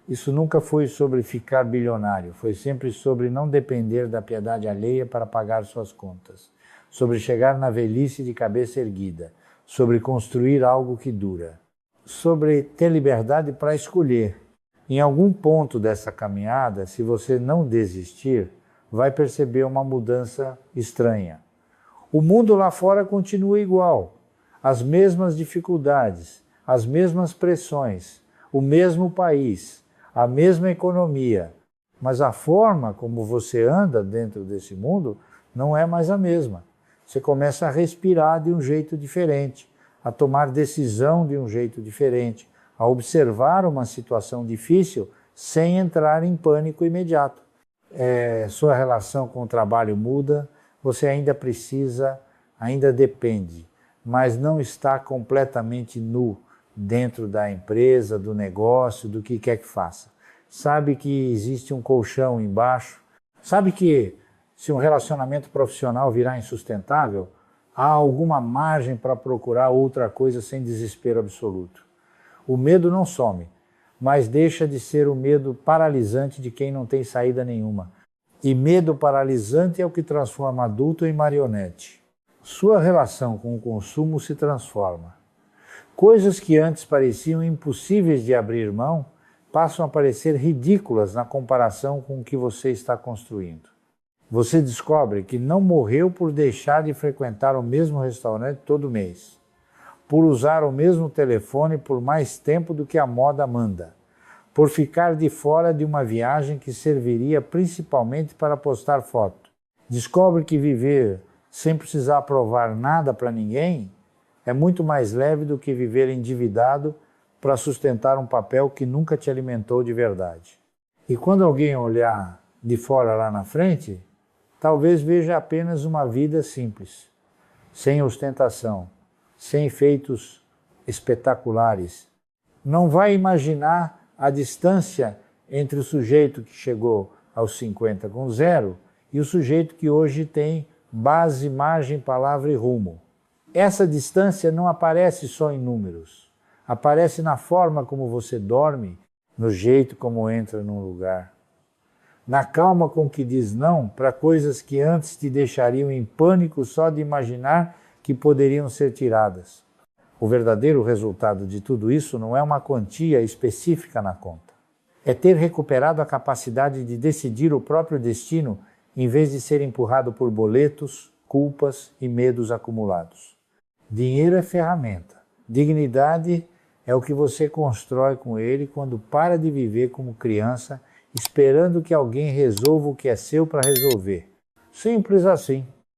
Isso nunca foi sobre ficar bilionário, foi sempre sobre não depender da piedade alheia para pagar suas contas, sobre chegar na velhice de cabeça erguida, sobre construir algo que dura, sobre ter liberdade para escolher. Em algum ponto dessa caminhada, se você não desistir, vai perceber uma mudança estranha. O mundo lá fora continua igual, as mesmas dificuldades, as mesmas pressões, o mesmo país, a mesma economia, mas a forma como você anda dentro desse mundo não é mais a mesma. Você começa a respirar de um jeito diferente, a tomar decisão de um jeito diferente, a observar uma situação difícil sem entrar em pânico imediato. Sua relação com o trabalho muda, você ainda precisa, ainda depende, mas não está completamente nu dentro da empresa, do negócio, do que quer que faça. Sabe que existe um colchão embaixo, sabe que se um relacionamento profissional virar insustentável, há alguma margem para procurar outra coisa sem desespero absoluto. O medo não some, mas deixa de ser o medo paralisante de quem não tem saída nenhuma. E medo paralisante é o que transforma adulto em marionete. Sua relação com o consumo se transforma. Coisas que antes pareciam impossíveis de abrir mão passam a parecer ridículas na comparação com o que você está construindo. Você descobre que não morreu por deixar de frequentar o mesmo restaurante todo mês, por usar o mesmo telefone por mais tempo do que a moda manda, por ficar de fora de uma viagem que serviria principalmente para postar foto. Descobre que viver sem precisar provar nada para ninguém é muito mais leve do que viver endividado para sustentar um papel que nunca te alimentou de verdade. E quando alguém olhar de fora lá na frente, talvez veja apenas uma vida simples, sem ostentação, sem feitos espetaculares. Não vai imaginar a distância entre o sujeito que chegou aos 50 com zero e o sujeito que hoje tem base, margem, palavra e rumo. Essa distância não aparece só em números. Aparece na forma como você dorme, no jeito como entra num lugar, na calma com que diz não para coisas que antes te deixariam em pânico só de imaginar que poderiam ser tiradas. O verdadeiro resultado de tudo isso não é uma quantia específica na conta. É ter recuperado a capacidade de decidir o próprio destino em vez de ser empurrado por boletos, culpas e medos acumulados. Dinheiro é ferramenta. Dignidade é o que você constrói com ele quando para de viver como criança, esperando que alguém resolva o que é seu para resolver. Simples assim.